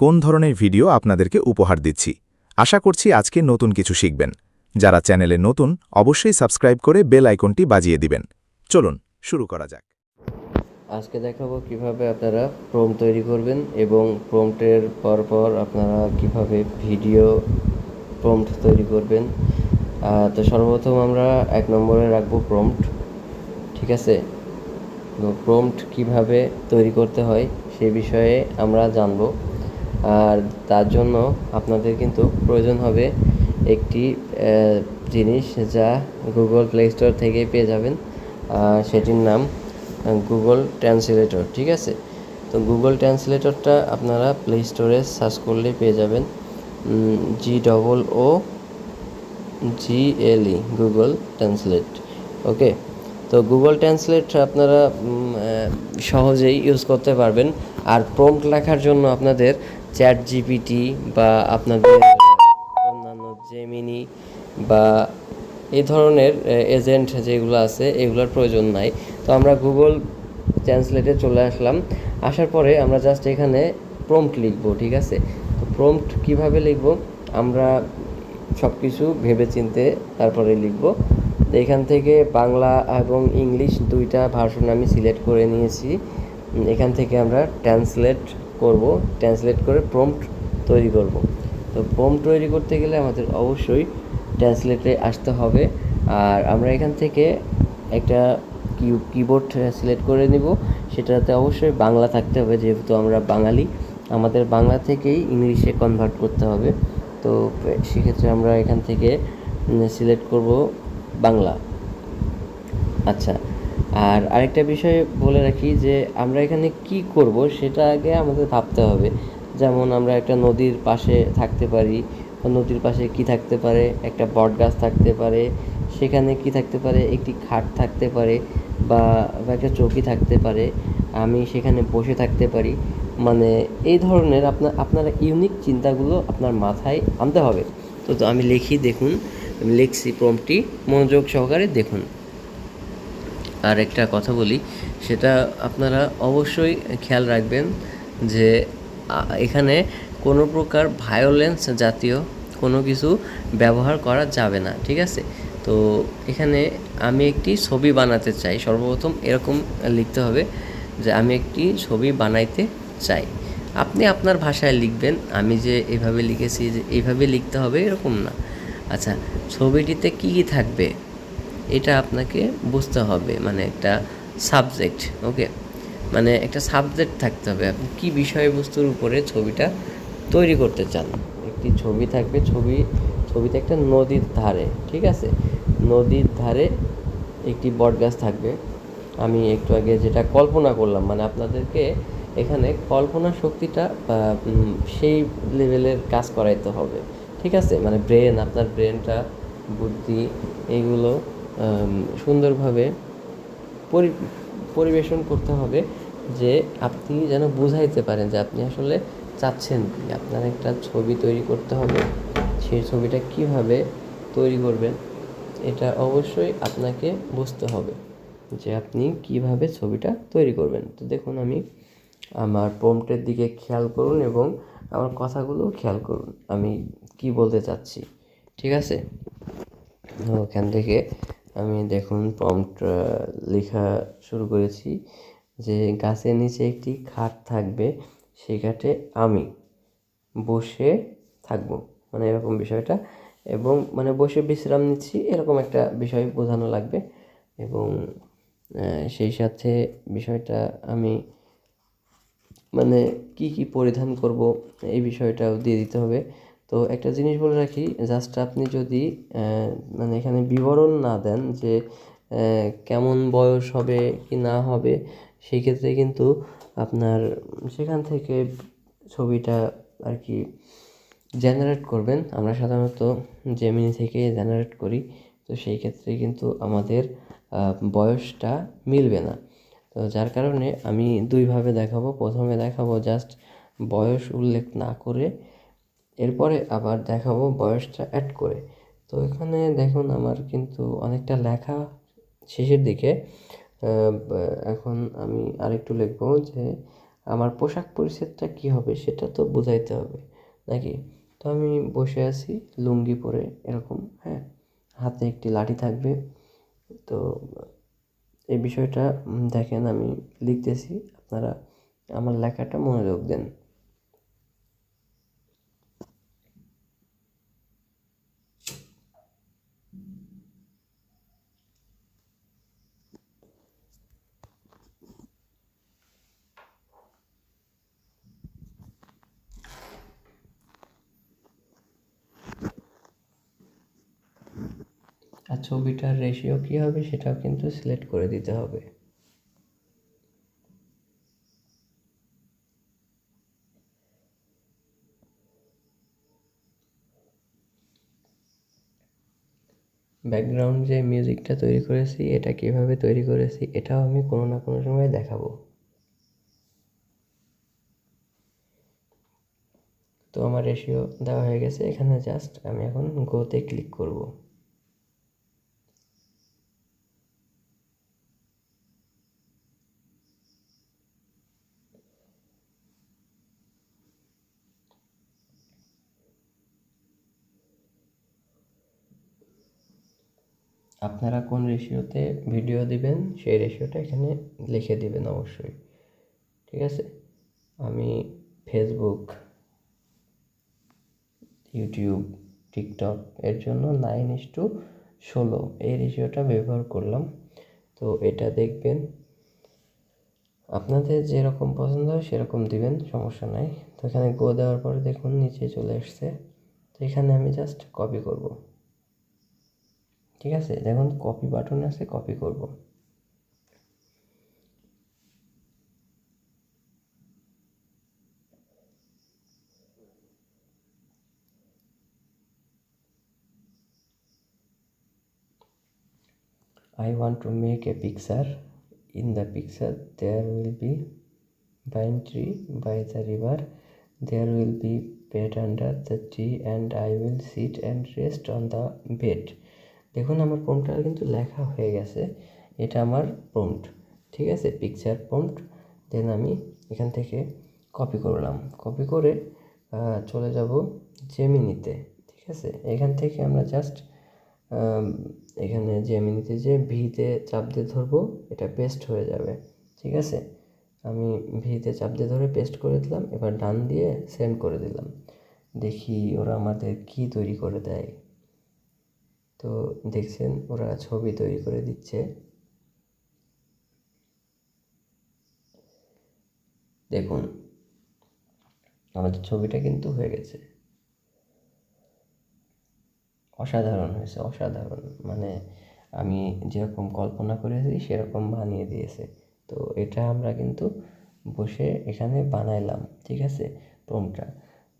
কোন ধরনের ভিডিও আপনাদেরকে উপহার দিচ্ছি। আশা করছি আজকে নতুন কিছু শিখবেন। যারা চ্যানেলে নতুন অবশ্যই সাবস্ক্রাইব করে বেল আইকনটি বাজিয়ে দিবেন। চলুন শুরু করা যাক। আজকে দেখাবো কিভাবে আপনারা প্রম্পট তৈরি করবেন এবং প্রম্পটের পরপর আপনারা কিভাবে ভিডিও প্রম্পট তৈরি করবেন। তো সর্বপ্রথম আমরা 1 নম্বরে রাখবো প্রম্পট। ঠিক আছে, তো প্রম্পট কিভাবে তৈরি করতে হয় সে বিষয়ে আমরা জানবো। আর তার জন্য আপনাদের কিন্তু প্রয়োজন হবে একটি জিনিস, যা গুগল প্লে স্টোর থেকে পেয়ে যাবেন। সেটির নাম গুগল ট্রান্সলেটর। ঠিক আছে, তো গুগল ট্রান্সলেটরটা আপনারা প্লে স্টোরে সার্চ করলে পেয়ে যাবেন। GOOGLE Google translate. ওকে, তো গুগল ট্রান্সলেট আপনারা সহজেই ইউজ করতে পারবেন। আর প্রম্পট লেখার জন্য আপনাদের চ্যাট জিপিটি বা আপনাদের অন্যান্য জেমিনি বা এই ধরনের এজেন্ট যেগুলো আছে এগুলোর প্রয়োজন নাই। তো আমরা গুগল ট্রান্সলেটে চলে আসলাম। আসার পরে আমরা জাস্ট এখানে প্রম্পট লিখব। ঠিক আছে, তো প্রম্পট কীভাবে লিখব আমরা সব কিছু ভেবেচিন্তে তারপরে লিখব। তো এখান থেকে বাংলা এবং ইংলিশ দুইটা ভার্সন আমি সিলেক্ট করে নিয়েছি। এখান থেকে আমরা ট্রান্সলেট করে প্রম্পট তৈরি করব। তো প্রম্পট তৈরি করতে গেলে আমাদের অবশ্যই ট্রান্সলেটে আসতে হবে। আর আমরা এখান থেকে একটা কিবোর্ড সিলেক্ট করে নিব। সেটাতে অবশ্যই বাংলা থাকতে হবে, যেহেতু আমরা বাঙালি, আমাদের বাংলা থেকেই ইংলিশে কনভার্ট করতে হবে। তো সেক্ষেত্রে আমরা এখান থেকে সিলেক্ট করব বাংলা। আচ্ছা, আর আরেকটা বিষয় বলে রাখি যে আমরা এখানে কি করব সেটা আগে আমাদের ভাবতে হবে। যেমন আমরা একটা নদীর পাশে থাকতে পারি, নদীর পাশে কি থাকতে পারে, একটা বট গাছ থাকতে পারে, সেখানে কি থাকতে পারে, একটি খাট থাকতে পারে বা একটা চৌকি থাকতে পারে, আমি সেখানে বসে থাকতে পারি। মানে এই ধরনের আপনারা ইউনিক চিন্তাগুলো আপনার মাথায় আনতে হবে। তো আমি দেখুন, আমি লিখছি প্রম্পটটি, মনোযোগ সহকারে দেখুন। আর একটা কথা বলি, সেটা আপনারা অবশ্যই খেয়াল রাখবেন যে এখানে কোনো প্রকার ভায়োলেন্স জাতীয় কোনো কিছু ব্যবহার করা যাবে না। ঠিক আছে, তো এখানে আমি একটি ছবি বানাতে চাই, সর্বপ্রথম এরকম লিখতে হবে যে আমি একটি ছবি বানাইতে চাই। আপনি আপনার ভাষায় লিখবেন, আমি যে এভাবে লিখেছি যে এইভাবে লিখতে হবে এরকম না। আচ্ছা, ছবিটিতে কী কী থাকবে এটা আপনাকে বুঝতে হবে, মানে একটা সাবজেক্ট। ওকে, মানে একটা সাবজেক্ট থাকতে হবে, আপনি কী বিষয়বস্তুর উপরে ছবিটা তৈরি করতে চান। একটি ছবি থাকবে, ছবিতে একটা নদীর ধারে, ঠিক আছে, নদীর ধারে একটি বটগাছ থাকবে। আমি একটু আগে যেটা কল্পনা করলাম, মানে আপনাদেরকে এখানে কল্পনা শক্তিটা সেই লেভেলের কাজ করাইতে হবে। ঠিক আছে, মানে আপনার ব্রেনটা, বুদ্ধি, এইগুলো সুন্দরভাবে পরিবেশন করতে হবে, যে আপনি যেন বুঝাইতে পারেন যে আপনি আসলে চাচ্ছেন কি। আপনার একটা ছবি তৈরি করতে হবে, সেই ছবিটা কিভাবে তৈরি করবেন এটা অবশ্যই আপনাকে বুঝতে হবে যে আপনি কিভাবে ছবিটা তৈরি করবেন। তো দেখুন, আমি আমার প্রম্পটের দিকে খেয়াল করুন এবং আমার কথাগুলো খেয়াল করুন, আমি কি বলতে চাচ্ছি। ঠিক আছে, ওখান থেকে আমি দেখুন প্রম্পট লেখা শুরু করেছি যে গাছের নিচে একটি খাট থাকবে, সেই খাটে আমি বসে থাকবো, মানে এরকম বিষয়টা, এবং মানে বসে বিশ্রাম নিচ্ছি এরকম একটা বিষয় বোঝানো লাগবে। এবং সেই সাথে বিষয়টা আমি মানে কি কি পরিধান করব এই বিষয়টাও দিয়ে দিতে হবে। তো একটা জিনিস বলে রাখি, জাস্ট আপনি যদি মানে এখানে বিবরণ না দেন যে কেমন বয়স হবে কি না হবে, সেই ক্ষেত্রে কিন্তু আপনার সেখান থেকে ছবিটা আর কি জেনারেট করবেন। আমরা সাধারণত জেমিনি থেকে জেনারেট করি, তো সেই ক্ষেত্রে কিন্তু আমাদের বয়সটা মিলবে না। তো যার কারণে আমি দুইভাবে দেখাবো। প্রথমে দেখাবো জাস্ট বয়স উল্লেখ না করে, এরপরে আবার দেখাবো বয়সটা অ্যাড করে। তো এখানে দেখুন আমার কিন্তু অনেকটা লেখা শেষের দিকে। এখন আমি আরেকটু লিখবো যে আমার পোশাক পরিচ্ছদটা কী হবে সেটা তো বুঝাইতে হবে নাকি। তো আমি বসে আছি লুঙ্গি পরে এরকম, হ্যাঁ, হাতে একটি লাঠি থাকবে। তো এই বিষয়টা দেখেন আমি লিখতেছি, আপনারা আমার লেখাটা মনোযোগ দেন। আর ছবিটার রেশিও কী হবে সেটাও কিন্তু সিলেক্ট করে দিতে হবে। ব্যাকগ্রাউন্ড যে মিউজিকটা তৈরি করেছি এটা কিভাবে তৈরি করেছি এটাও আমি কোনো না কোনো সময় দেখাবো। তো আমার রেশিও দেওয়া হয়ে গেছে, এখানে জাস্ট আমি এখন গোতে ক্লিক করব। আপনারা কোন রেশিওতে ভিডিও দিবেন সেই রেশিওটা এখানে লিখে দিবেন অবশ্যই, ঠিক আছে। আমি ফেসবুক, ইউটিউব, টিকটক এর জন্য 9:16 এই রেশিওটা ব্যবহার করলাম। তো এটা দেখবেন আপনাদের যেরকম পছন্দ হয় সেরকম দিবেন, সমস্যা নাই। তো এখানে গো দেওয়ার পরে দেখুন নিচে চলে আসছে। তো এখানে আমি জাস্ট কপি করব, ঠিক আছে। দেখুন কপি বাটন আছে, কপি করব। I want to make a picture. In the picture there will be pine tree by the river. There will be bed under the tree and I will sit and rest on the bed. দেখুন আমার প্রম্পটটা কিন্তু লেখা হয়ে গেছে, এটা আমার prompt, ঠিক আছে, পিকচার প্রম্পট। দেন আমি এখান থেকে কপি করলাম, কপি করে চলে যাব জেমিনিতে, ঠিক আছে। এখান থেকে আমরা জাস্ট এখানে জেমিনিতে যে ভিতে চাপ দিয়ে ধরবো, এটা পেস্ট হয়ে যাবে, ঠিক আছে। আমি ভিতে চাপ দিয়ে ধরে পেস্ট করে দিলাম, এবার ডান দিয়ে সেন্ড করে দিলাম। দেখি ওরা আমাদের কি তৈরি করে দেয়। তো দেখছেন ওরা ছবি তৈরি করে দিচ্ছে। দেখুন আমাদের ছবিটা কিন্তু হয়ে গেছে, অসাধারণ হয়েছে, অসাধারণ। মানে আমি যেরকম কল্পনা করেছি সেরকম বানিয়ে দিয়েছে। তো এটা আমরা কিন্তু বসে এখানে বানাইলাম, ঠিক আছে, প্রম্পটটা।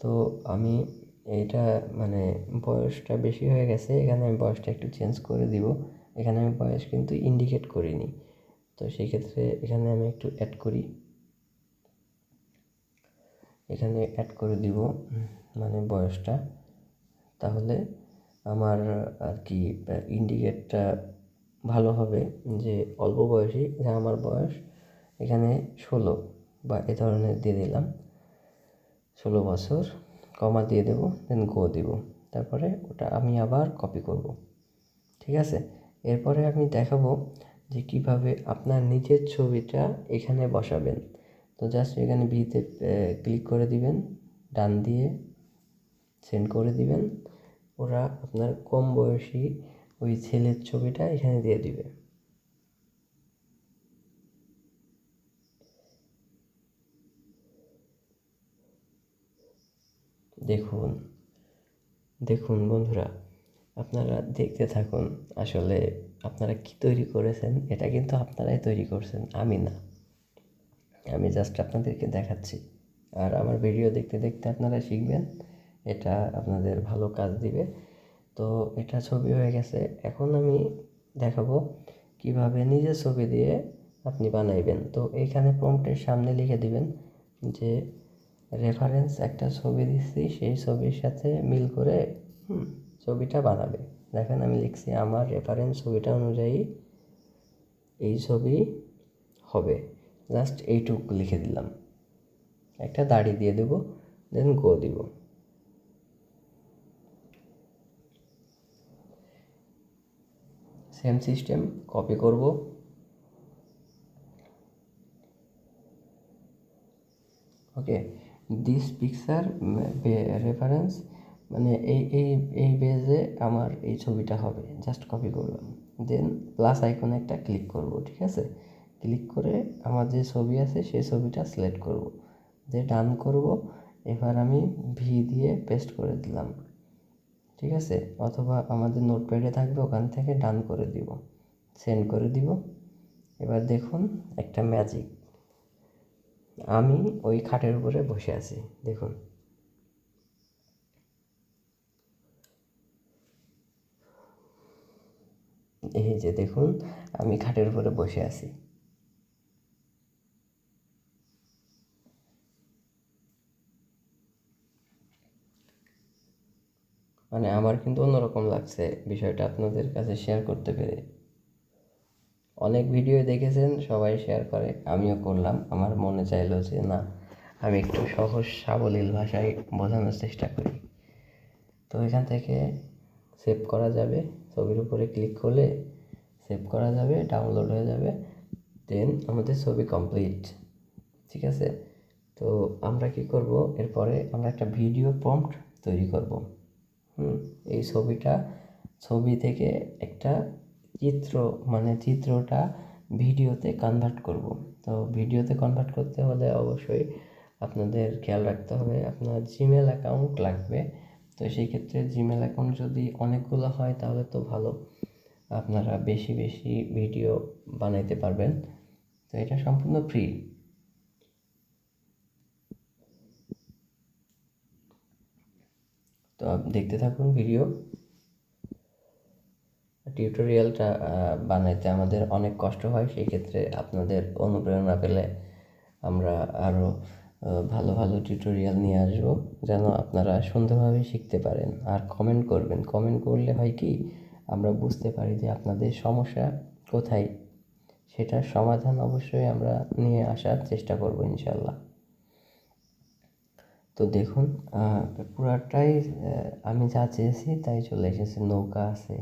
তো আমি এইটা মানে বয়সটা বেশি হয়ে গেছে, এখানে আমি বয়সটা একটু চেঞ্জ করে দিব। এখানে আমি বয়স কিন্তু ইন্ডিকেট করিনি, তো সেই ক্ষেত্রে এখানে আমি একটু অ্যাড করি, এখানে অ্যাড করে দিব মানে বয়সটা। তাহলে আমার আর কি ইন্ডিকেটটা ভালো হবে যে অল্প বয়সী, যে আমার বয়স এখানে 16 বা এ ধরনের দিয়ে দিলাম, 16 বছর, কমা দিয়ে দেবো, দেন গো দিব। তারপরে ওটা আমি আবার কপি করব, ঠিক আছে। এরপরে আমি দেখাবো যে কিভাবে আপনার নিজের ছবিটা এখানে বসাবেন। তো জাস্ট এখানে ভিতে ক্লিক করে দিবেন, ডান দিয়ে সেন্ড করে দিবেন, ওরা আপনার কম বয়সী ওই ছেলের ছবিটা এখানে দিয়ে দিবে। দেখুন দেখুন বন্ধুরা, আপনারা দেখতে থাকুন। আসলে আপনারা কি তৈরি করেছেন এটা কিন্তু আপনারাই তৈরি করছেন, আমি না। আমি জাস্ট আপনাদেরকে দেখাচ্ছি, আর আমার ভিডিও দেখতে দেখতে আপনারা শিখবেন, এটা আপনাদের ভালো কাজ দিবে। তো এটা ছবি হয়ে গেছে, এখন আমি দেখাবো কিভাবে নিজের ছবি দিয়ে আপনি বানাইবেন। তো এইখানে প্রম্পটের সামনে লিখে দিবেন যে রেফারেন্স একটা ছবি দিচ্ছি, সেই ছবির সাথে মিল করে ছবিটা বানাবে। দেখেন আমি লিখছি আমার রেফারেন্স ছবিটা অনুযায়ী এই ছবি হবে, জাস্ট এইটুকু লিখে দিলাম। একটা দাড়ি দিয়ে দেব, দেন গো দিব। সেম সিস্টেম কপি করব, ওকে। দিস পিকচার রেফারেন্স, মানে এই বেজে আমার এই ছবিটা হবে, জাস্ট কপি করলাম। দেন প্লাস আইকনে একটা ক্লিক করব, ঠিক আছে। ক্লিক করে আমার যে ছবি আছে সেই ছবিটা সিলেক্ট করব, দিয়ে ডান করব। এবার আমি ভি দিয়ে পেস্ট করে দিলাম, ঠিক আছে। অথবা আমাদের নোটপ্যাডে থাকবে, ওখান থেকে ডান করে দিব, সেন্ড করে দিব। এবার দেখুন একটা ম্যাজিক, আমি ওই খাটের উপরে বসে আছি, দেখুন। এই যে দেখুন, আমি খাটের উপরে বসে আছি। মানে আমার কিন্তু অন্যরকম লাগছে বিষয়টা আপনাদের কাছে শেয়ার করতে পেরে। অনেক ভিডিও দেখেছেন, সবাই শেয়ার করে, আমিও করলাম। আমার মনে চাইলো যে না, আমি একটু সহজ সাবলীল ভাষায় বোঝানোর চেষ্টা করি। তো এখান থেকে সেভ করা যাবে, ছবির উপরে ক্লিক করলে সেভ করা যাবে, ডাউনলোড হয়ে যাবে। দেন আমাদের ছবি কমপ্লিট, ঠিক আছে। তো আমরা কি করব, এরপরে আমরা একটা ভিডিও প্রম্পট তৈরি করব। এই ছবি থেকে একটা চিত্র, মানে চিত্রটা ভিডিওতে কনভার্ট করব। তো ভিডিওতে কনভার্ট করতে হলে অবশ্যই আপনাদের খেয়াল রাখতে হবে আপনার জিমেল অ্যাকাউন্ট লাগবে। তো সেই ক্ষেত্রে জিমেল অ্যাকাউন্ট যদি অনেকগুলো হয় তাহলে তো ভালো, আপনারা বেশি বেশি ভিডিও বানাইতে পারবেন। তো এটা সম্পূর্ণ ফ্রি। তো দেখতে থাকুন ভিডিও। টিউটোরিয়ালটা বানাইতে আমাদের অনেক কষ্ট হয়, সেই ক্ষেত্রে আপনাদের অনুপ্রেরণা পেলে আমরা আরও ভালো ভালো টিউটোরিয়াল নিয়ে আসবো, যেন আপনারা সুন্দরভাবে শিখতে পারেন। আর কমেন্ট করবেন, কমেন্ট করলে হয় কি, আমরা বুঝতে পারি যে আপনাদের সমস্যা কোথায়, সেটার সমাধান অবশ্যই আমরা নিয়ে আসার চেষ্টা করব ইনশাল্লাহ। তো দেখুন পুরাটাই আমি যা চেয়েছি তাই চলে এসেছে। নৌকা আছে,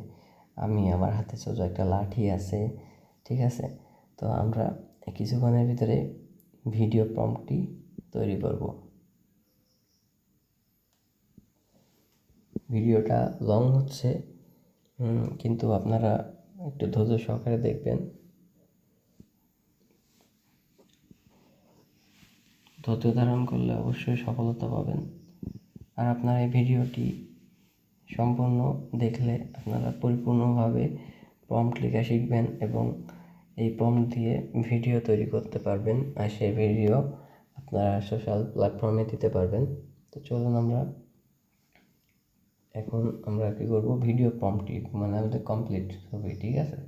আমি আমার হাতে ছোট একটা লাঠি আছে, ঠিক আছে। তো আমরা কিছুক্ষণের ভিতরে ভিডিও প্রম্পটটি তৈরি করব। ভিডিওটা লং হচ্ছে, কিন্তু আপনারা একটু ধৈর্য সহকারে দেখবেন। ধৈর্য ধারণ করলে অবশ্যই সফলতা পাবেন। আর আপনারা এই ভিডিওটি সম্পূর্ণ দেখলে আপনারা পরিপূর্ণভাবে প্রম্পট লেখা শিখবেন এবং এই প্রম্পট দিয়ে ভিডিও তৈরি করতে পারবেন, আর সেই ভিডিও আপনারা সোশ্যাল প্ল্যাটফর্মে দিতে পারবেন। তো চলুন এখন আমরা কী করব, ভিডিও প্রম্পটটি মানে আমাদের কমপ্লিট ছবি, ঠিক আছে।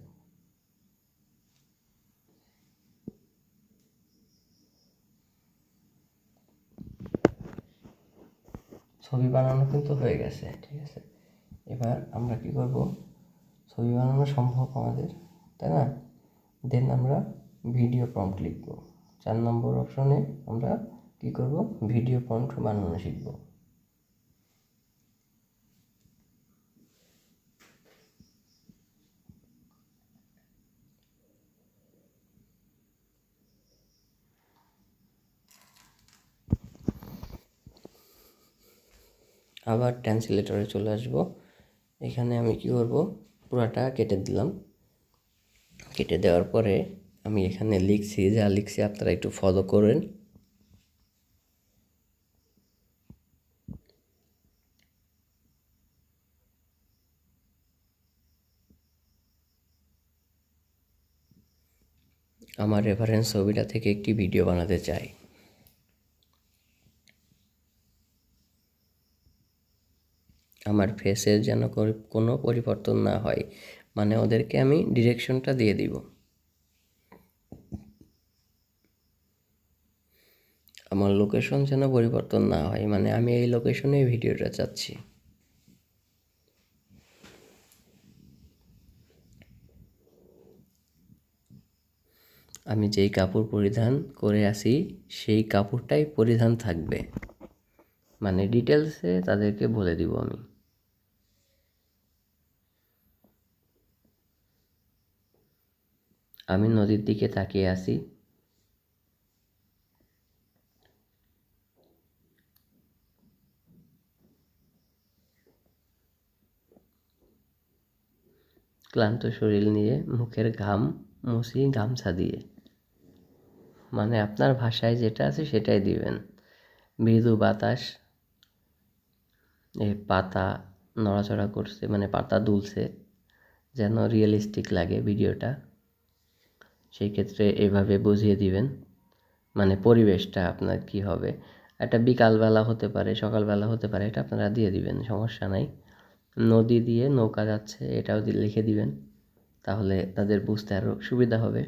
ছবি বানানো কিন্তু হয়ে গেছে, ঠিক আছে। এবার আমরা কি করব, ছবি বানানো সম্ভব আমাদের, তাই না। দেন আমরা ভিডিও প্রম্পট লিখব। 4 নম্বর অপশনে আমরা কি করব, ভিডিও প্রম্পট বানানো শিখব। আবার ট্রান্সলেটরে চলে আসব। এখানে আমি কি করব, পুরাটা কেটে দিলাম। কেটে দেওয়ার পরে আমি এখানে লিখছি, যা লিখছি আপনারা একটু ফলো করেন। আমার রেফারেন্স ছবিটা থেকে একটি ভিডিও বানাতে চাই। আমার ফেসের যেন কোনো পরিবর্তন না হয়, মানে ওদেরকে আমি ডিরেকশনটা দিয়ে দিব। আমার লোকেশন যেন পরিবর্তন না হয়, মানে আমি এই লোকেশনে ভিডিওটা চাচ্ছি। আমি যেই কাপড় পরিধান করে আসি সেই কাপড়টাই পরিধান থাকবে, মানে ডিটেলসে তাদেরকে বলে দিব আমি। আমি নদীর দিকে তাকিয়ে আছি। ক্লান্ত শরীর নিয়ে মুখের ঘাম মুছি গামছা দিয়ে। মানে আপনার ভাষায় যেটা আছে সেটাই দিবেন। মৃদু বাতাস, এই পাতা নড়াচড়া করছে, মানে পাতা দুলছে, যেন রিয়েলিস্টিক লাগে ভিডিওটা। সেই ক্ষেত্রে এভাবে বুঝিয়ে দিবেন, মানে পরিবেশটা আপনার কি হবে। একটা বিকালবেলা হতে পারে, সকালবেলা হতে পারে, এটা আপনারা দিয়ে দিবেন, সমস্যা নাই। নদী দিয়ে নৌকা যাচ্ছে এটাও লিখে দিবেন, তাহলে তাদের বুঝতে আরও সুবিধা হবে।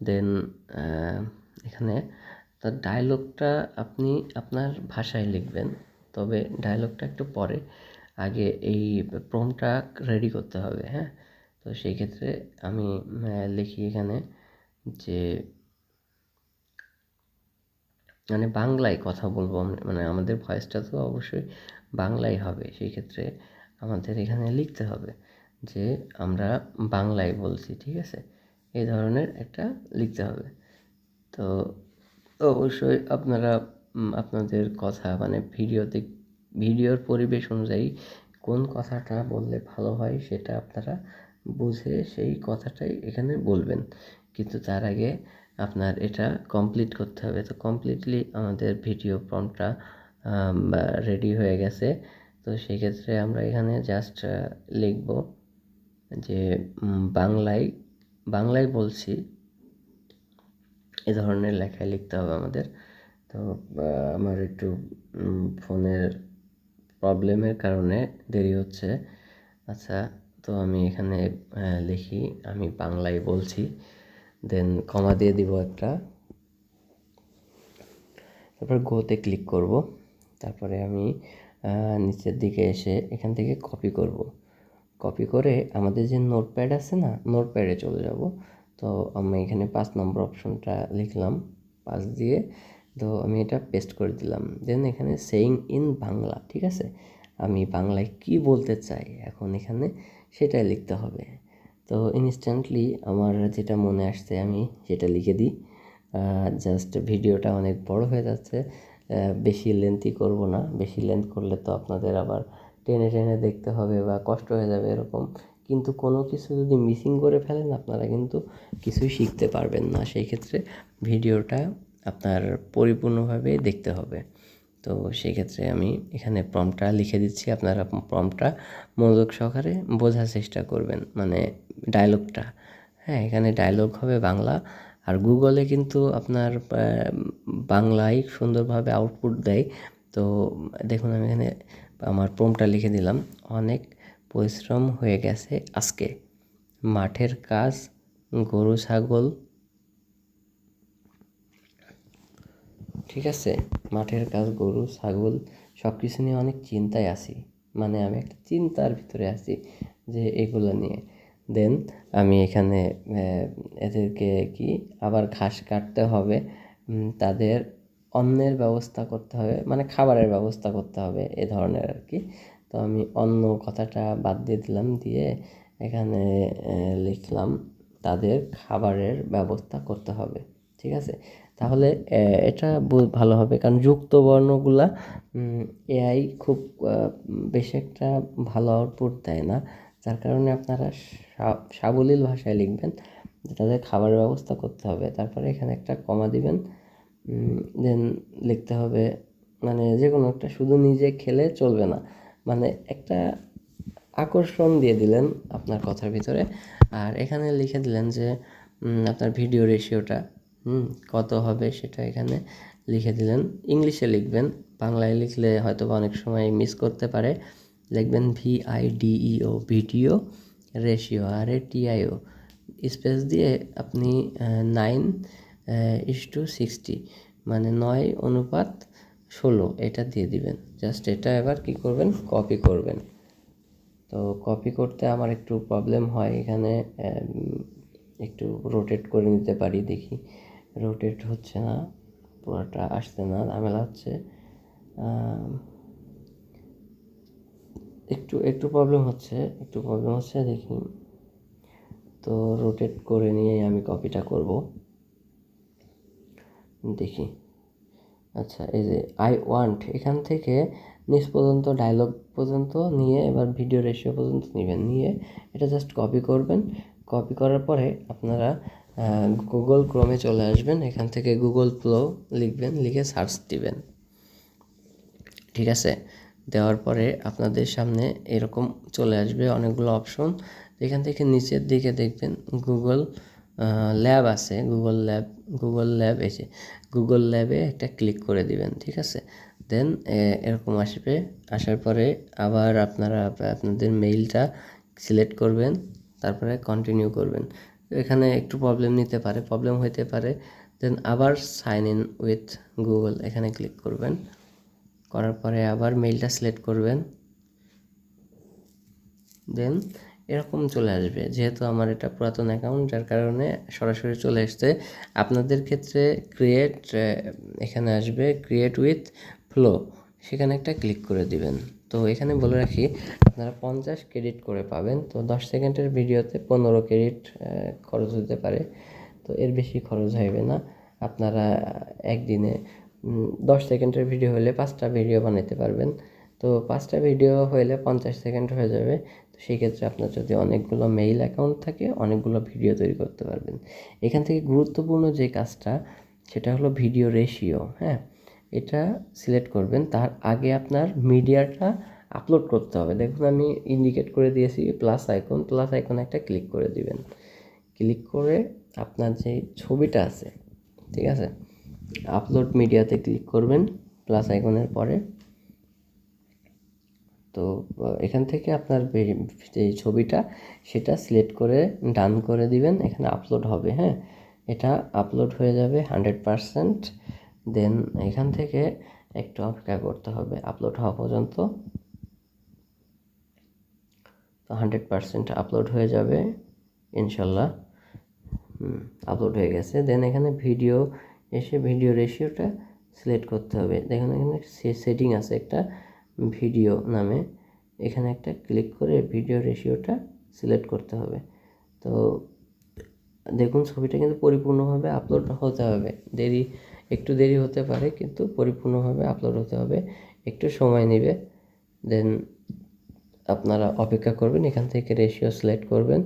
দেন এখানে তার ডায়লগটা আপনি আপনার ভাষায় লিখবেন, তবে ডায়লগটা একটু পরে, আগে এই প্রম্পটটা রেডি করতে হবে। হ্যাঁ, তো সেই ক্ষেত্রে আমি লিখি এখানে যে মানে বাংলায় কথা বলবো মানে আমাদের ভয়েসটা তো অবশ্যই বাংলায় হবে। সেই ক্ষেত্রে আমাদের এখানে লিখতে হবে যে আমরা বাংলায় বলছি, ঠিক আছে, এই ধরনের একটা লিখতে হবে। তো অবশ্যই আপনারা আপনাদের কথা মানে ভিডিওর পরিবেশ অনুযায়ী কোন কথাটা বললে ভালো হয় সেটা আপনারা বুঝে সেই কথাটাই এখানে বলবেন। কিন্তু তার আগে আপনার এটা কমপ্লিট করতে হবে। তো কমপ্লিটলি আমাদের ভিডিও প্রম্পটটা রেডি হয়ে গেছে। তো সেক্ষেত্রে আমরা এখানে জাস্ট লিখব যে বাংলায় বাংলায় বলছি, এ ধরনের লেখায় লিখতে হবে আমাদের। তো আমার একটু ফোনের প্রবলেমের কারণে দেরি হচ্ছে। আচ্ছা, তো আমি এখানে লিখি আমি বাংলায় বলছি, দেন কমা দিয়ে দিব একটা, তারপর গোতে ক্লিক করব। তারপরে আমি নিচের দিকে এসে এখান থেকে কপি করব। কপি করে আমাদের যে নোটপ্যাড আছে না, নোটপ্যাডে চলে যাব। তো আমি এখানে 5 নম্বর অপশনটা লিখলাম, 5 দিয়ে তো আমি এটা পেস্ট করে দিলাম। দেন এখানে সেইং ইন বাংলা, ঠিক আছে, আমি বাংলায় কি বলতে চাই এখন এখানে সেটাই লিখতে হবে। তো ইনস্ট্যান্টলি আমার যেটা মনে আসছে আমি সেটা লিখে দিই। জাস্ট ভিডিওটা অনেক বড় হয়ে যাচ্ছে, বেশি লেন্থি করব না, বেশি লেন্থ করলে তো আপনাদের আবার টেনে টেনে দেখতে হবে বা কষ্ট হয়ে যাবে এরকম। কিন্তু কোনো কিছু যদি মিসিং করে ফেলেন আপনারা কিন্তু কিছুই শিখতে পারবেন না। সেই ক্ষেত্রে ভিডিওটা আপনার পরিপূর্ণভাবে দেখতে হবে। তো সেই ক্ষেত্রে আমি এখানে প্রম্পটটা লিখে দিচ্ছি, আপনারা প্রম্পটটা মনোযোগ সহকারে বোঝার চেষ্টা করবেন, মানে ডায়লগটা। হ্যাঁ, এখানে ডায়লগ হবে বাংলা, আর গুগলে কিন্তু আপনার বাংলায় সুন্দরভাবে আউটপুট দেয়। তো দেখুন আমি এখানে আমার প্রম্পটটা লিখে দিলাম, অনেক পরিশ্রম হয়ে গেছে আজকে, মাঠের কাজ, গরু ছাগল, ঠিক আছে, মাঠের কাজ, গরু ছাগল সব কিছু নিয়ে অনেক চিন্তায় আছি, মানে আমি একটা চিন্তার ভিতরে আছি যে এগুলো নিয়ে। দেন আমি এখানে এদেরকে কি আবার ঘাস কাটতে হবে, তাদের অন্নের ব্যবস্থা করতে হবে, মানে খাবারের ব্যবস্থা করতে হবে, এ ধরনের আর কি। তো আমি অন্য কথাটা বাদ দিয়ে দিলাম, দিয়ে এখানে লিখলাম তাদের খাবারের ব্যবস্থা করতে হবে, ঠিক আছে। তাহলে এটা ভালো হবে, কারণ যুক্ত বর্ণগুলা এআই খুব বেশি একটা ভালো আউটপুট দেয় না, যার কারণে আপনারা সাবলীল ভাষায় লিখবেন যে তাদের খাবারের ব্যবস্থা করতে হবে। তারপরে এখানে একটা কমা দিবেন, দেন লিখতে হবে মানে যে কোনো একটা, শুধু নিজে খেলে চলবে না, মানে একটা আকর্ষণ দিয়ে দিলেন আপনার কথার ভিতরে। আর এখানে লিখে দিলেন যে আপনার ভিডিও রেশিওটা কত হবে সেটা এখানে লিখে দিলেন। ইংলিশে লিখবেন, বাংলায় লিখলে হয়তো বা অনেক সময় মিস করতে পারে। লিখবেন VIDEO, video ratio, RATIO space দিয়ে আপনি 9:60, মানে 9:16 এটা দিয়ে দিবেন। জাস্ট এটা এবার কি করবেন, কপি করবেন। তো কপি করতে আমার একটু প্রবলেম হয় এখানে, একটু রোটেট করে নিতে পারি, দেখি রোটেট হচ্ছে না, পুরোটা আসছে না, ঝামেলা হচ্ছে, একটু একটু প্রবলেম হচ্ছে দেখি। তো রোটেট করে নিয়ে আমি কপিটা করব, দেখি। আচ্ছা, এই যে আই ওয়ান্ট, এখান থেকে নিচ পর্যন্ত ডায়লগ পর্যন্ত নিয়ে এবার ভিডিও রেশিও পর্যন্ত নেবেন, নিয়ে এটা জাস্ট কপি করবেন। কপি করার পরে আপনারা গুগল ক্রোমে চলে আসবেন, এখান থেকে গুগল ফ্লো লিখবেন, লিখে সার্চ দিবেন, ঠিক আছে। দেওয়ার পরে আপনাদের সামনে এরকম চলে আসবে অনেকগুলো অপশন। এখান থেকে নিচের দিকে দেখবেন গুগল ল্যাব আছে, গুগল ল্যাব এসে গুগল ল্যাবে একটা ক্লিক করে দিবেন, ঠিক আছে। দেন এরকম আসবে, আসার পরে আবার আপনারা আপনাদের মেইলটা সিলেক্ট করবেন, তারপরে কন্টিনিউ করবেন। এখানে একটু প্রবলেম হইতে পারে। দেন আবার সাইন ইন উইথ গুগল, এখানে ক্লিক করবেন, করার পরে আবার মেইলটা সিলেক্ট করবেন। দেন এরকম চলে আসবে, যেহেতু আমার এটা পুরাতন অ্যাকাউন্ট যার কারণে সরাসরি চলে আসছে। আপনাদের ক্ষেত্রে এখানে আসবে ক্রিয়েট উইথ ফ্লো, সেখানে একটা ক্লিক করে দিবেন। তো এখানে বলে রাখি আপনারা 50 ক্রেডিট করে পাবেন। তো 10 সেকেন্ডের ভিডিওতে 15 ক্রেডিট খরচ হতে পারে, তো এর বেশি খরচ হবে না। আপনারা একদিনে 10 সেকেন্ডের ভিডিও হলে 5টা ভিডিও বানাতে পারবেন। তো 5টা ভিডিও হলে 50 সেকেন্ড হয়ে যাবে। তো সেই ক্ষেত্রে আপনার যদি অনেকগুলো মেইল অ্যাকাউন্ট থাকে, অনেকগুলো ভিডিও তৈরি করতে পারবেন। এখান থেকে গুরুত্বপূর্ণ যে কাজটা, সেটা হলো ভিডিও রেশিও। হ্যাঁ, এটা সিলেক্ট করবেন, তার আগে আপনার মিডিয়াটা আপলোড করতে হবে। দেখুন আমি ইন্ডিকেট করে দিয়েছি প্লাস আইকন একটা ক্লিক করে দিবেন। ক্লিক করে আপনার যে ছবিটা আছে, ঠিক আছে, আপলোড মিডিয়াতে ক্লিক করবেন প্লাস আইকনের পরে। তো এখান থেকে আপনার যে ছবিটা সেটা সিলেক্ট করে ডান করে দিবেন, এখানে আপলোড হবে। হ্যাঁ, এটা আপলোড হয়ে যাবে 100%। দেন এখান থেকে একটু অপেক্ষা করতে হবে আপলোড হওয়া পর্যন্ত। তো 100% আপলোড হয়ে যাবে ইনশাল্লাহ। আপলোড হয়ে গেছে। দেন এখানে ভিডিও রেশিওটা সিলেক্ট করতে হবে। দেখুন এখানে সেটিং আছে একটা ভিডিও নামে, এখানে একটা ক্লিক করে ভিডিও রেশিওটা সিলেক্ট করতে হবে। তো দেখুন ছবিটা কিন্তু পরিপূর্ণভাবে আপলোড হতে হবে, একটু দেরি হতে পারে, কিন্তু পরিপূর্ণভাবে আপলোড হতে হবে, একটু সময় নেবে। দেন আপনারা অপেক্ষা করবেন, এখান থেকে রেশিও সিলেক্ট করবেন।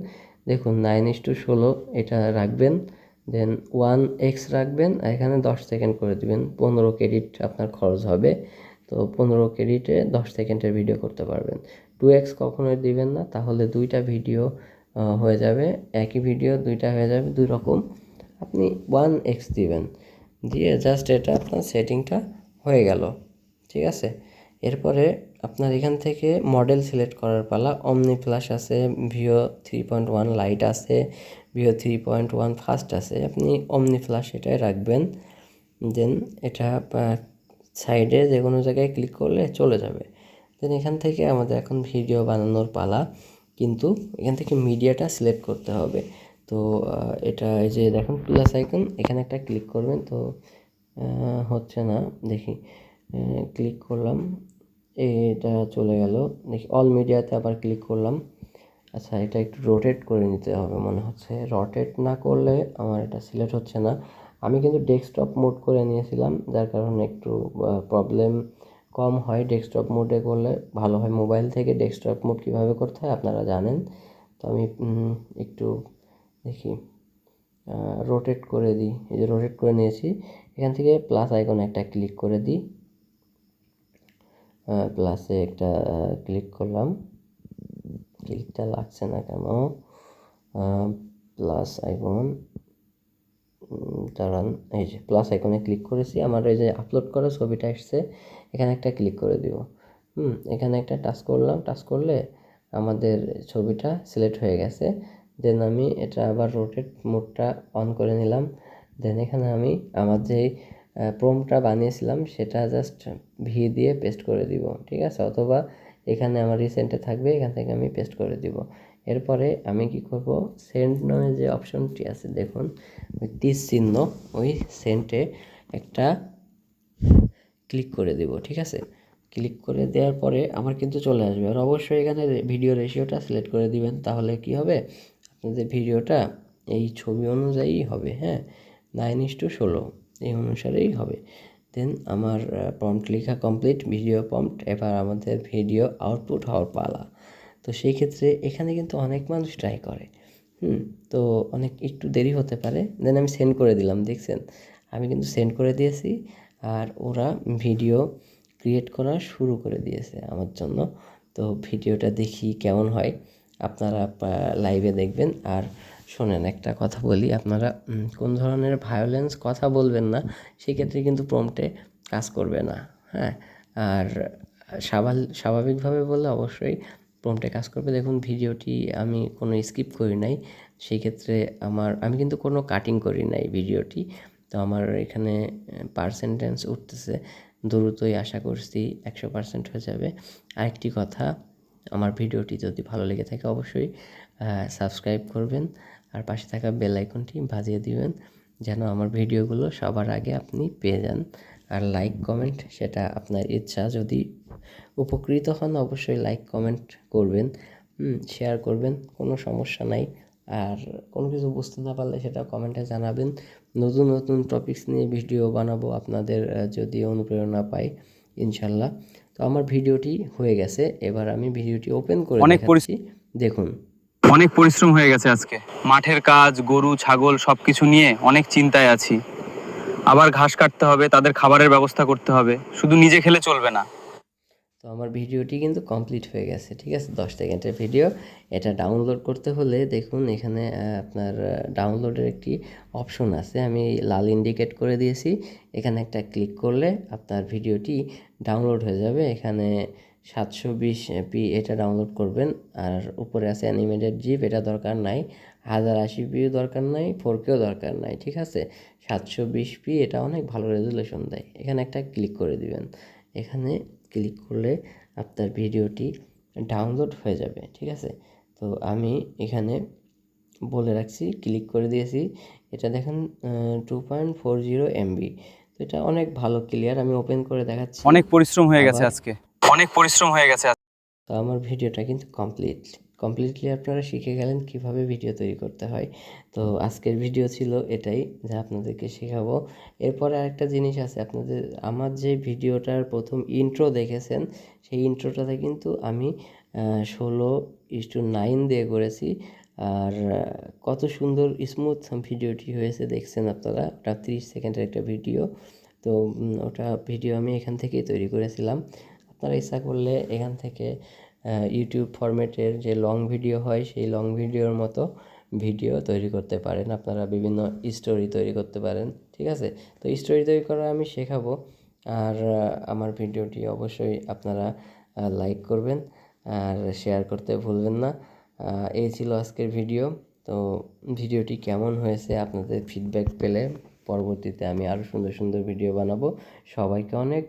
দেখুন 9:16 এটা রাখবেন, দেন 1x রাখবেন, আর এখানে 10 সেকেন্ড করে দিবেন। 15 ক্রেডিট আপনার খরচ হবে। তো 15 ক্রেডিটে 10 সেকেন্ডের ভিডিও করতে পারবেন। 2x কখনোই দিবেন না, তাহলে দুইটা ভিডিও হয়ে যাবে, একই ভিডিও দুইটা হয়ে যাবে দুই রকম। আপনি 1x দিবেন, দিয়ে জাস্ট এটা আপনার সেটিংটা হয়ে গেল, ঠিক আছে। এরপরে আপনার এখান থেকে মডেল সিলেক্ট করার পালা। অমনি ফ্ল্যাশ আছে, ভিও 3.1 লাইট আছে, ভিও 3.1 ফাস্ট আছে। আপনি অমনি ফ্ল্যাশ এটাই রাখবেন। দেন এটা সাইডে যে কোনো জায়গায় ক্লিক করলে চলে যাবে। দেন এখান থেকে আমাদের এখন ভিডিও বানানোর পালা, কিন্তু এখান থেকে মিডিয়াটা সিলেক্ট করতে হবে। তো এটা এই যে দেখুন প্লাস আইকন, এখানে একটা ক্লিক করবেন। তো হচ্ছে না, দেখি ক্লিক করলাম, এটা চলে গেল। দেখি অল মিডিয়াতে আবার ক্লিক করলাম। আচ্ছা, এটা একটু রোটেট করে নিতে হবে মনে হচ্ছে, রোটেট না করলে আমার এটা সিলেক্ট হচ্ছে না। আমি কিন্তু ডেস্কটপ মোড করে নিয়েছিলাম, যার কারণে একটু প্রবলেম কম হয়। ডেস্কটপ মোডে করলে ভালো হয়। মোবাইল থেকে ডেস্কটপ মোড কীভাবে করতে হয় আপনারা জানেন। তো আমি একটু দেখি রোটেট করে দিই। এই যে রোটেট করে নিয়েছি, এখান থেকে প্লাস আইকনে একটা ক্লিক করে দিই, প্লাসে একটা ক্লিক করলাম, ক্লিকটা লাগছে না কেন। প্লাস আইকন দাঁড়ান, এই যে প্লাস আইকনে ক্লিক করেছি, আমার এই যে আপলোড করা ছবিটা এসছে, এখানে একটা ক্লিক করে দিব। এখানে একটা টাচ করলে আমাদের ছবিটা সিলেক্ট হয়ে গেছে। দেন আমি এটা আবার রোটেট মোডটা অন করে নিলাম। দেন এখানে আমি আমার যেই প্রম্পটটা বানিয়েছিলাম সেটা জাস্ট ভি দিয়ে পেস্ট করে দিব, ঠিক আছে। অথবা এখানে আমার রিসেন্টে থাকবে, এখান থেকে আমি পেস্ট করে দিব। এরপরে আমি কি করব, সেন্ড নামে যে অপশনটি আছে দেখুন, ওই তীর চিহ্ন, ওই সেন্টে একটা ক্লিক করে দেব, ঠিক আছে। ক্লিক করে দেওয়ার পরে আমার কিন্তু চলে আসবে। আর অবশ্যই এখানে ভিডিও রেশিওটা সিলেক্ট করে দিবেন, তাহলে কি হবে, আপনাদের ভিডিওটা এই ছবি অনুযায়ী হবে, হ্যাঁ, 9:16 এই অনুসারেই হবে। দেন আমার প্রম্পট লেখা কমপ্লিট, ভিডিও প্রম্পট। এবার আমাদের ভিডিও আউটপুট হওয়ার পালা। তো সেই ক্ষেত্রে এখানে কিন্তু অনেক মানুষ ট্রাই করে, তো অনেক একটু দেরি হতে পারে। দেন আমি সেন্ড করে দিলাম, দেখছেন আমি কিন্তু সেন্ড করে দিয়েছি, আর ওরা ভিডিও ক্রিয়েট করা শুরু করে দিয়েছে আমার জন্য। তো ভিডিওটা দেখি কেমন হয়, আপনারা লাইভে দেখবেন। আর শোনেন, একটা কথা বলি, আপনারা কোন ধরনের ভায়োলেন্স কথা বলবেন না, সেক্ষেত্রে কিন্তু প্রম্পটে কাজ করবে না, হ্যাঁ। আর স্বাভাবিকভাবে বললে অবশ্যই প্রম্পটে কাজ করবে। দেখুন ভিডিওটি আমি কোনো স্কিপ করি নাই, সেই ক্ষেত্রে আমি কিন্তু কোনো কাটিং করি নাই ভিডিওটি। তো আমার এখানে পার্সেন্টেজ উঠতেছে, দ্রুতই আশা করছি 100% হয়ে যাবে। আরেকটি কথা, আমার ভিডিওটি যদি ভালো লেগে থাকে অবশ্যই সাবস্ক্রাইব করবেন, আর পাশে থাকা বেল আইকনটি বাজিয়ে দিবেন, যেন আমার ভিডিওগুলো সবার আগে আপনি পেয়ে যান। আর লাইক কমেন্ট সেটা আপনার ইচ্ছা, যদি উপকৃত হন অবশ্যই লাইক কমেন্ট করবেন, শেয়ার করবেন, কোনো সমস্যা নাই। আর কোনো কিছু বুঝতে না পারলে সেটা কমেন্টে জানাবেন। নতুন নতুন টপিকস নিয়ে ভিডিও বানাবো আপনাদের যদি অনুপ্রেরণা পাই ইনশাল্লাহ। তো আমার ভিডিওটি হয়ে গেছে, এবার আমি ভিডিওটি ওপেন করে দেখাচ্ছি, দেখুন। অনেক পরিশ্রম হয়ে গেছে আজকে, মাঠের কাজ, গরু ছাগল সবকিছু নিয়ে অনেক চিন্তায় আছি। আবার ঘাস কাটতে হবে, তাদের খাবারের ব্যবস্থা করতে হবে, শুধু নিজে খেলে চলবে না। তো আমার ভিডিওটি কিন্তু কমপ্লিট হয়ে গেছে, ঠিক আছে, 10 সেকেন্ডের ভিডিও। এটা ডাউনলোড করতে হলে দেখুন এখানে আপনার ডাউনলোডের একটি অপশন আছে, আমি লাল ইন্ডিকেট করে দিয়েছি। এখানে একটা ক্লিক করলে আপনার ভিডিওটি ডাউনলোড হয়ে যাবে। এখানে 720p এটা ডাউনলোড করবেন। আর উপরে আছে অ্যানিমেটেড জিপ, এটা দরকার নাই। 1080p দরকার নাই, 4Kও দরকার নাই, ঠিক আছে। 720p এটা অনেক ভালো রেজুলেশন দেয়। এখানে একটা ক্লিক করে দিবেন। এখানে ক্লিক করলে আপনার ভিডিওটি ডাউনলোড হয়ে যাবে, ঠিক আছে। তো আমি এখানে বলে রাখছি, ক্লিক করে দিয়েছি। এটা দেখেন 2.40 MB। তো এটা অনেক ভালো ক্লিয়ার। আমি ওপেন করে দেখাচ্ছি। অনেক পরিশ্রম হয়ে গেছে আজকে, অনেক পরিশ্রম হয়ে গেছে। তো আমার ভিডিওটা কিন্তু কমপ্লিটলি আপনারা শিখে গেলেন কিভাবে ভিডিও তৈরি করতে হয়। তো আজকের ভিডিও ছিল এটাই, যা আপনাদেরকে শেখাবো। এরপরে আরেকটা জিনিস আছে, আপনাদের আমার যে ভিডিওটার প্রথম ইন্ট্রো দেখেছেন, সেই ইন্ট্রোটাতে কিন্তু আমি 16:9 দিয়ে করেছি। আর কত সুন্দর স্মুথ ভিডিওটি হয়েছে দেখছেন আপনারা। ওটা 30 সেকেন্ডের একটা ভিডিও। তো ওটা ভিডিও আমি এখান থেকেই তৈরি করেছিলাম। আপনারা ইচ্ছা করলে এখান থেকে ইউটিউব ফরম্যাটের যে লং ভিডিও হয়, সেই লং ভিডিওর মতো ভিডিও তৈরি করতে পারেন। আপনারা বিভিন্ন স্টোরি তৈরি করতে পারেন, ঠিক আছে। তো স্টোরি তৈরি করা আমি শেখাবো। আর আমার ভিডিওটি অবশ্যই আপনারা লাইক করবেন আর শেয়ার করতে ভুলবেন না। এই ছিল আজকের ভিডিও। তো ভিডিওটি কেমন হয়েছে আপনাদের ফিডব্যাক পেলে পরবর্তীতে আমি আরও সুন্দর সুন্দর ভিডিও বানাবো। সবাইকে অনেক